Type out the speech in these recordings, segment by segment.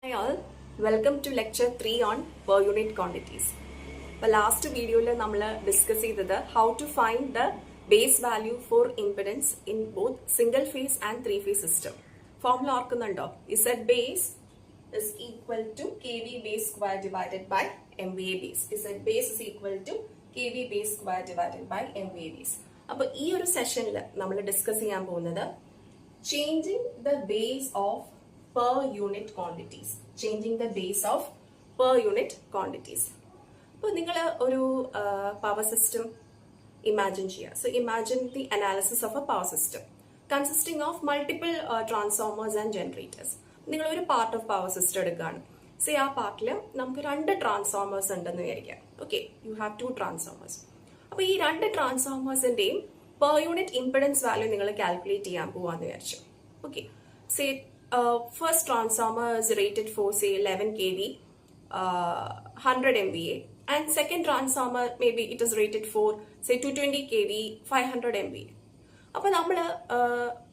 Hi all, welcome to lecture 3 on per unit quantities. Last video we discussed how to find the base value for impedance in both single phase and three phase system. Formula orkunnando Z base is equal to kV base square divided by MVA base. Z base is equal to kV base square divided by MVA base. അപ്പോൾ ഈ ഒരു സെഷനിൽ നമ്മൾ discuss ചെയ്യാൻ പോകുന്നത് changing the base of per unit quantities. Changing the base of per unit quantities. അപ്പോൾ നിങ്ങൾ ഒരു പവർ സിസ്റ്റം ഇമാജിൻ ചെയ്യുക. So imagine the analysis of A power system consisting of multiple transformers and generators. നിങ്ങൾ ഒരു part of power system എടുക്കുകയാണ്. So ആ പാർട്ടിൽ നമുക്ക് 2 ട്രാൻസ്ഫോമേഴ്സ് ഉണ്ടെന്ന് വിചാരിക്കാം. Okay, you have 2 transformers. അപ്പോൾ ഈ 2 ട്രാൻസ്ഫോമേഴ്സിന്റെയും പെർ യൂണിറ്റ് ഇംപെഡൻസ് വാല്യൂ നിങ്ങൾ കാൽക്കുലേറ്റ് ചെയ്യാൻ പോവാന്ന് വിചാരിച്ചു. Okay, say first transformer is rated for say 11 kV, 100 MVA, and second transformer maybe it is rated for say 220 kV, 500 MVA. അപ്പോൾ നമ്മൾ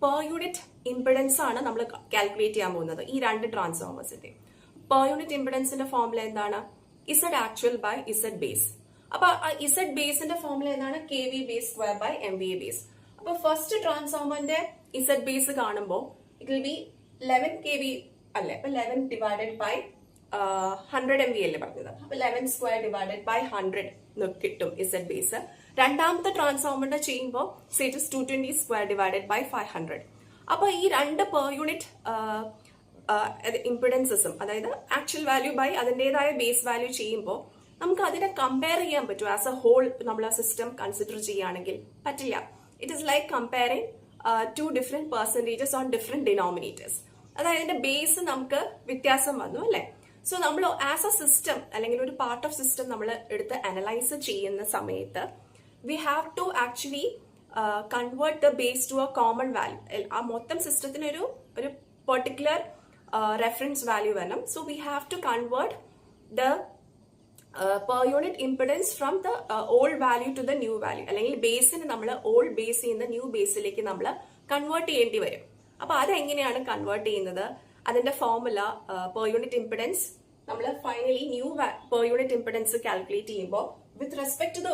പെർ യൂണിറ്റ് ഇംപെഡൻസ് ആണ് നമ്മൾ കാൽക്കുലേറ്റ് ചെയ്യാൻ പോകുന്നത് ഈ 2 ട്രാൻസ്ഫോമേഴ്സിന്റെ. പെർ യൂണിറ്റ് ഇംപെഡൻസിന്റെ ഫോർമുല എന്താണ്? Z actual by Z base. അപ്പൊ Z ബേസിന്റെ ഫോർമുല എന്താണ്? KV base square by MVA base. അപ്പൊ ഫസ്റ്റ് ട്രാൻസ്ഫോമറിന്റെ Z ബേസ് കാണുമ്പോൾ ഇറ്റ് വിൽ ബി 11 kV അല്ലേ? അപ്പൊ 11 ഡിവൈഡഡ് ബൈ 100 MVA അല്ലേ പറഞ്ഞത്? അപ്പൊ 11 സ്ക്വയർ ഡിവൈഡഡ് ബൈ 100 കിട്ടും Z ബേസ്. രണ്ടാമത്തെ ട്രാൻസ്ഫോമറിന്റെ ചെയ്യുമ്പോൾ it is 220 square divided by 500. അപ്പൊ ഈ 2 പെർ യൂണിറ്റ് ഇംപിഡൻസസും, അതായത് ആക്ച്വൽ വാല്യൂ ബൈ അതിൻ്റെതായ ബേസ് വാല്യൂ ചെയ്യുമ്പോൾ നമുക്ക് അതിനെ കമ്പയർ ചെയ്യാൻ പറ്റും. ആസ് എ ഹോൾ നമ്മൾ ആ സിസ്റ്റം കൺസിഡർ ചെയ്യുകയാണെങ്കിൽ പറ്റില്ല. It is like comparing 2 different percentages on different denominators. അതായത് അതിന്റെ ബേസ് നമുക്ക് വ്യത്യാസം വന്നു അല്ലെ? സോ നമ്മൾ ആസ് എ സിസ്റ്റം അല്ലെങ്കിൽ ഒരു പാർട്ട് ഓഫ് സിസ്റ്റം നമ്മൾ എടുത്ത് അനലൈസ് ചെയ്യുന്ന സമയത്ത് we have to actually convert the base to a common value. ആ മൊത്തം സിസ്റ്റത്തിന് ഒരു പെർട്ടിക്കുലർ റെഫറൻസ് വാല്യൂ വരണം. So we have to convert the per unit impedance from the old value to the new value. അല്ലെങ്കിൽ ബേസിന് നമ്മൾ old base ചെയ്യുന്ന new ബേസിലേക്ക് നമ്മൾ കൺവേർട്ട് ചെയ്യേണ്ടി വരും. അപ്പൊ അതെങ്ങനെയാണ് കൺവേർട്ട് ചെയ്യുന്നത്? അതിന്റെ ഫോർമുല പെർ യൂണിറ്റ് ഇംപിഡൻസ് നമ്മൾ finally new per unit impedance calculate ചെയ്യുമ്പോൾ വിത്ത് respect to the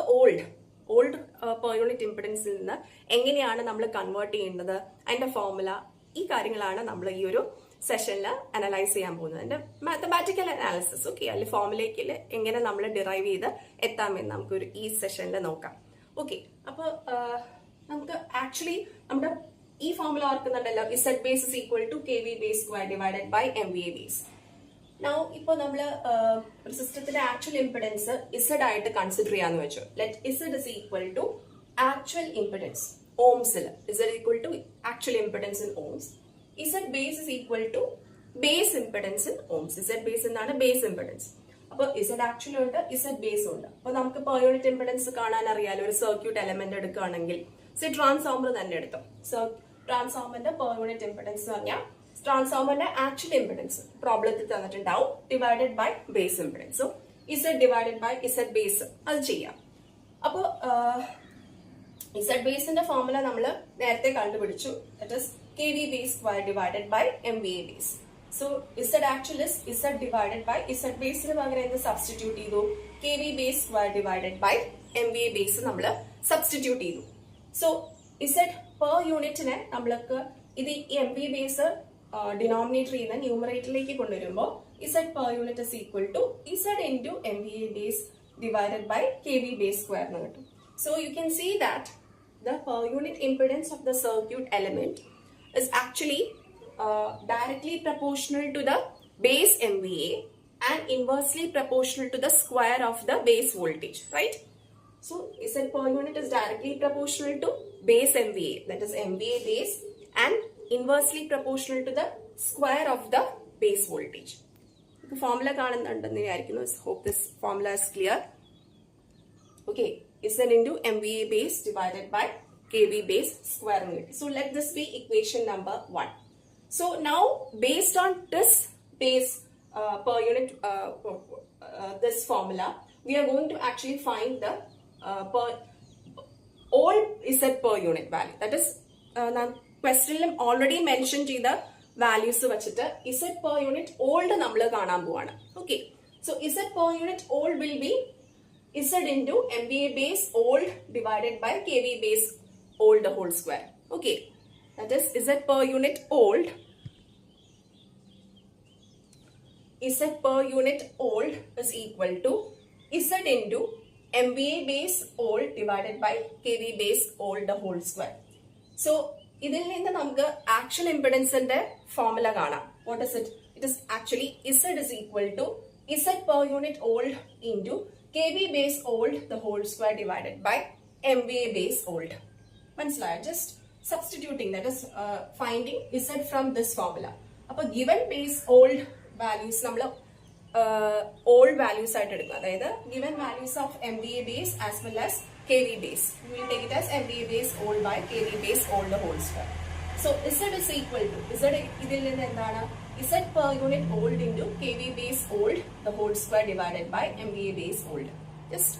old per unit ഇംപിഡൻസിൽ നിന്ന് എങ്ങനെയാണ് നമ്മൾ കൺവേർട്ട് ചെയ്യുന്നത്, അതിന്റെ ഫോർമുല, ഈ കാര്യങ്ങളാണ് നമ്മൾ ഈ ഒരു സെഷനിൽ അനലൈസ് ചെയ്യാൻ പോകുന്നത്. അതിന്റെ മാത്തമാറ്റിക്കൽ അനാലിസിസ്. ഓക്കെ, അല്ലെങ്കിൽ ഫോർമുലേക്കിൽ എങ്ങനെ നമ്മൾ ഡിറൈവ് ചെയ്ത് എത്താമെന്ന് നമുക്കൊരു ഈ സെഷനിൽ നോക്കാം. ഓക്കെ, അപ്പൊ നമുക്ക് ആക്ച്വലി നമ്മുടെ ഈ ഫോർമുല ഓർക്കുന്നുണ്ടല്ലോ, Z base is equal to KV base square divided by MVA base. Now ഇപ്പൊ നമ്മള് ഒരു സിസ്റ്റത്തിന്റെ ആക്ച്വൽ ഇംപിഡൻസ് Z ആയിട്ട് കൺസിഡർ ചെയ്യാന്ന് വെച്ചു. Let Z is equal to actual impedance ഓംസിൽ. Z equal to actual impedance in ohms. Z base is equal to base impedance in ohms. Z base എന്നാണ് base impedance. അപ്പൊ Z ആക്ച്വലും ഉണ്ട്, Z ബേസും ഉണ്ട്. അപ്പൊ നമുക്ക് പെർ യൂണിറ്റ് ഇംപിഡൻസ് കാണാൻ അറിയാലോ. ഒരു സർക്യൂട്ട് എലമെന്റ് എടുക്കുകയാണെങ്കിൽ ട്രാൻസ്ഫോമർ തന്നെ എടുത്തു. ട്രാൻസ്ഫോമറിന്റെ പെർ യൂണിറ്റ് ഇംപിഡൻസ് എന്ന് പറഞ്ഞാൽ ട്രാൻസ്ഫോമറിന്റെ ആക്ച്വൽ ഇംപിഡൻസ് പ്രോബ്ലത്തിൽ തന്നിട്ടുണ്ടാവും divided by base impedance. So Z divided by Z base അത് ചെയ്യാം. അപ്പൊ Z ബേസിന്റെ ഫോർമുല നമ്മൾ നേരത്തെ കണ്ടുപിടിച്ചു. That is KV base square divided by MVA base. So Z actual is Z divided by Z ബേസിന് പകരം എന്ത് സബ്സ്റ്റിറ്റ്യൂട്ട് ചെയ്തു? KV base square divided by MVA base നമ്മൾ സബ്സ്റ്റിറ്റ്യൂട്ട് ചെയ്തു. സോ Z പെർ യൂണിറ്റിനെ നമ്മൾക്ക് ഇത് ഈ MVA ബേസ് ഡിനോമിനേറ്ററിൽ നിന്ന് ന്യൂമറേറ്ററിലേക്ക് കൊണ്ടുവരുമ്പോൾ Z per unit is equal to Z into MVA base divided by KV base square എന്ന് കിട്ടും. So you can see that the per unit impedance of the circuit element is actually directly proportional to the base MVA and inversely proportional to the square of the base voltage, right? So Z per unit is directly proportional to base MVA, that is MVA base, and inversely proportional to the square of the base voltage. The formula കാണുന്നുണ്ടെന്ന് വിചാരിക്കുന്നു. Hope this formula is clear. Okay, Z into MVA base divided by KV base square unit. So let this be equation number 1. So now based on this base per unit this formula, we are going to actually find the all Z per unit value. That is question already mentioned the values വെച്ചിട്ട് Z per unit old നമ്മൾ കാണാൻ പോവാണ്. Okay, so Z per unit old will be Z into MVA base old divided by KV base old the whole square. Okay, that is Z per unit old. Z per unit old is equal to Z into MVA base old divided by KV base old the whole square. So, ഇതിൽ നിന്ന് നമുക്ക് actual ഇംപെഡൻസിന്റെ formula കാണാം. What is it? It is actually Z is equal to Z per unit old into KV base old the whole square divided by MVA base old. മനസ്സിലായോ? Just substituting, that is finding Z from this formula. അപ്പോൾ given base old values നമ്മൾ old values ആയിട്ട് എടുക്കുക. അതായത് given values of MVA base as well as KV base. We will take it as MVA base old by KV base old the whole square. So Z is equal to Z ഇതിൽ നിന്ന് എന്താണ്? Z per unit old into KV base old the whole square divided by MVA base old. Just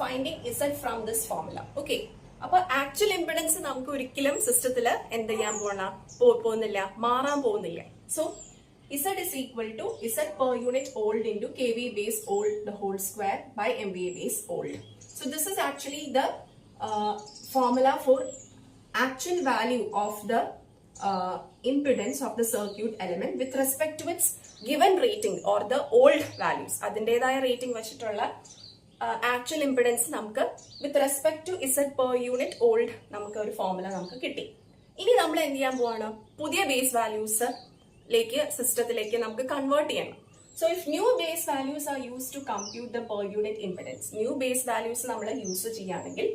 finding Z from this formula. Okay. അപ്പൊ actual impedance നമുക്ക് ഒരിക്കലും സിസ്റ്റത്തിൽ എന്ത് ചെയ്യാൻ പോകുന്നില്ല, മാറാൻ പോകുന്നില്ല. So Z is equal to Z per unit old into KV base old the whole square by MVA base old. So this is actually the formula for actual value of the impedance of the circuit element with respect to its given rating or the old values. അതിൻ്റെതായ rating വെച്ചിട്ടുള്ള actual impedance നമുക്ക് with respect to Z per unit old നമുക്ക് ഒരു formula നമുക്ക് കിട്ടി. ഇനി നമ്മൾ എന്ത് ചെയ്യാൻ പോവാണ്? പുതിയ ബേസ് വാല്യൂസിലേക്ക് സിസ്റ്റത്തിലേക്ക് നമുക്ക് കൺവേർട്ട് ചെയ്യണം. So if new base values are use to compute the per unit impedance, new base values നമ്മൾ യൂസ് ചെയ്യുകയാണെങ്കിൽ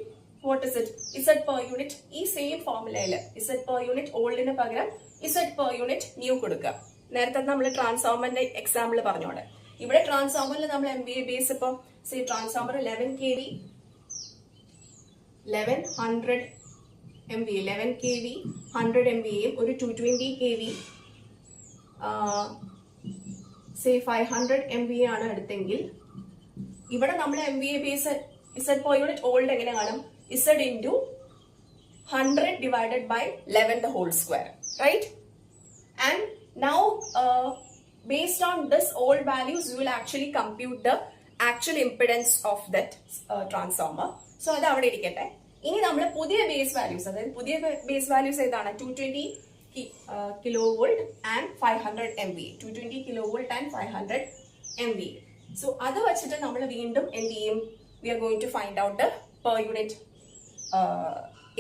what is it? Z per unit ഈ സെയിം ഫോർമുലയിൽ Z പെർ യൂണിറ്റ് ഓൾഡിന് പകരം Z പെർ യൂണിറ്റ് ന്യൂ കൊടുക്കുക. നേരത്തെ നമ്മൾ ട്രാൻസ്ഫോമറിന്റെ example പറഞ്ഞോടെ ഇവിടെ ട്രാൻസ്ഫോമറിൽ നമ്മൾ MVA ബേസ് ഇപ്പം transformer 11 kV 1100 MVA 11 kV 100 MVA ഒരു 220 kV 500 MVA ആണ് എടുത്തെങ്കിൽ ഇവിടെ നമ്മൾ MVA base Z per unit old എങ്ങനെ കാണും? Z into 100 divided by 11 the whole square, right? And now based on this old values you will actually compute the actual impedance of that transformer. So അത് അവിടെ ഇരിക്കട്ടെ. ഇനി നമ്മൾ പുതിയ base values, അതായത് പുതിയ ബേസ് വാല്യൂസ് ഏതാണ്? 220 kilovolt and 500 MVA. 220 kilovolt and 500 MVA. So അത് വെച്ചിട്ട് നമ്മൾ വീണ്ടും എന്ത് ചെയ്യും? We are going to find out the per unit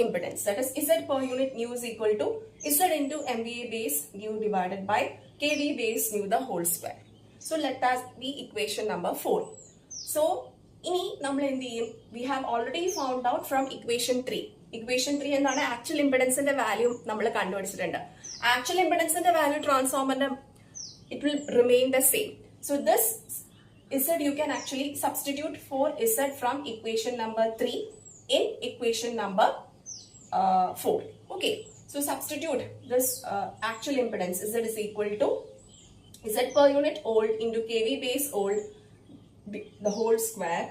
impedance. That is Z per unit new is equal to Z into MVA base new divided by KV base new the whole square. So let that be equation number 4. So ഇനി നമ്മൾ എന്ത് ചെയ്യും? We have already found out from equation 3. Equation 3 എന്താണ്? Actual ഇംപെഡൻസിന്റെ value നമ്മൾ കണ്ടുപിടിച്ചിട്ടുണ്ട്. Actual ഇംപെഡൻസിന്റെ value ട്രാൻസ്ഫോമറിന്റെ it will remain the same. So this Z you can actually substitute for Z from equation number 3 in equation number 4. Okay, so substitute this actual impedance Z is equal to Z per unit old into KV base old the whole square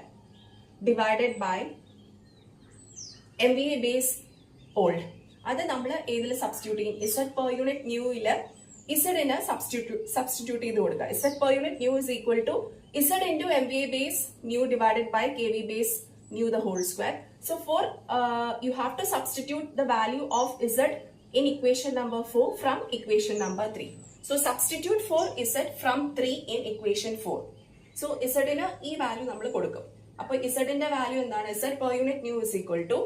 divided by MVA base old. അത് നമ്മൾ ഏതിൽ substitute ചെയ്യും? Z per unit new ഇല് Z substitute ചെയ്ത് കൊടുക്കുക. Z per unit new is equal to Z into MVA base new divided by KV base new the whole square. So for you have to substitute the value of Z in equation number 4 from equation number 3. So substitute for Z from 3 in equation 4. So Z ന് ഈ value നമ്മൾ കൊടുക്കും. അപ്പോൾ Z ന്റെ value എന്താണ്? Z per unit new is equal to,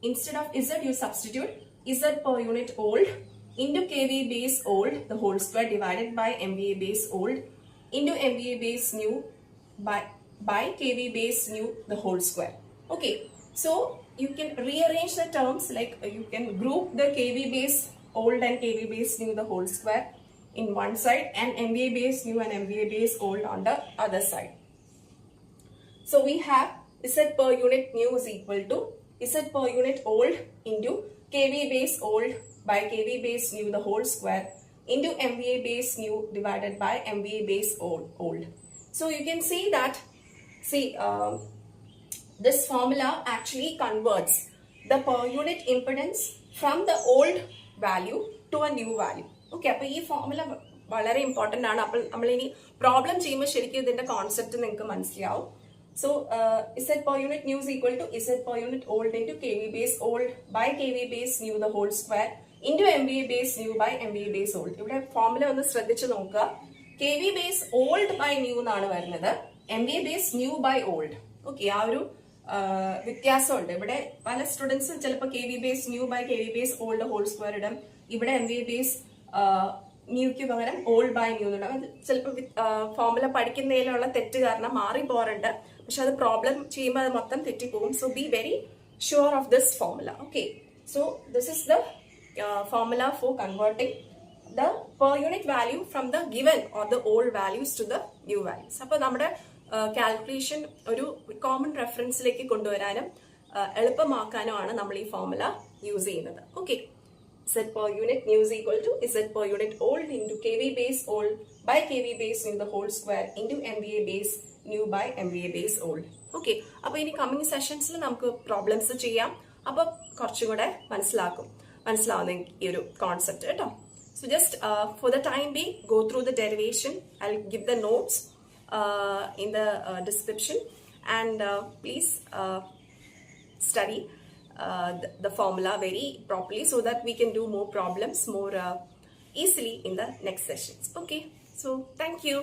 instead of Z you substitute Z per unit old into KV base old the whole square divided by MVA base old into MVA base new by KV base new the whole square. Okay, so you can rearrange the terms, like you can group the KV base old and KV base new the whole square in one side and MVA base new and MVA base old on the other side. So we have Z per unit new is equal to Z per unit old into KV base old by KV base new the whole square into MVA base new divided by MVA base old. So you can see that, this formula actually converts the per unit impedance from the old value to a new value. Okay, അപ്പൊ ഈ formula വളരെ important ആണ്. അപ്പോൾ നമ്മൾ ഇനി problem ചെയ്യുമ്പോൾ ശരിക്കും ഇതിന്റെ കോൺസെപ്റ്റ് നിങ്ങൾക്ക് മനസ്സിലാവും. So Z per unit new is equal to Z per unit old into kV base old by kV base new the whole square into MVA base new by MVA base old. ഇവിടെ formula ഒന്ന് ശ്രദ്ധിച്ചു നോക്കുക. kV base old by new എന്നാണ് വരുന്നത്, MVA base new by old. Okay, ആ ഒരു വ്യത്യാസമുണ്ട്. ഇവിടെ പല സ്റ്റുഡൻസും ചിലപ്പോൾ kV base new by kV base old whole square ഇടും. ഇവിടെ MVA base ന്യൂക്ക് പകരം ഓൾഡ് ബൈ ന്യൂ എന്നുണ്ടാവും. അത് ചിലപ്പോൾ ഫോർമുല പഠിക്കുന്നതിലുള്ള തെറ്റ് കാരണം മാറി പോകാറുണ്ട്. പക്ഷെ അത് പ്രോബ്ലം ചെയ്യുമ്പോൾ അത് മൊത്തം തെറ്റിപ്പോകും. So be very sure of this formula. Okay, so this is the formula for converting the per unit value from the given or the old values to the new values. അപ്പൊ നമ്മുടെ calculation ഒരു common റെഫറൻസിലേക്ക് കൊണ്ടുവരാനും എളുപ്പമാക്കാനുമാണ് നമ്മൾ ഈ formula use ചെയ്യുന്നത്. Okay, Z per unit new is equal to Z per unit old into kV base old by kV base new the whole square into MVA base new by MVA base old. Okay, അപ്പൊ ഇനി coming സെഷൻസിൽ നമുക്ക് problems ചെയ്യാം. അപ്പൊ കുറച്ചും കൂടെ മനസ്സിലാവുന്ന ഈ ഒരു കോൺസെപ്റ്റ് കേട്ടോ. So just for the time B go through the derivation. I will give the notes in the description and please study the formula very properly so that we can do more problems more easily in the next sessions. Okay, so thank you.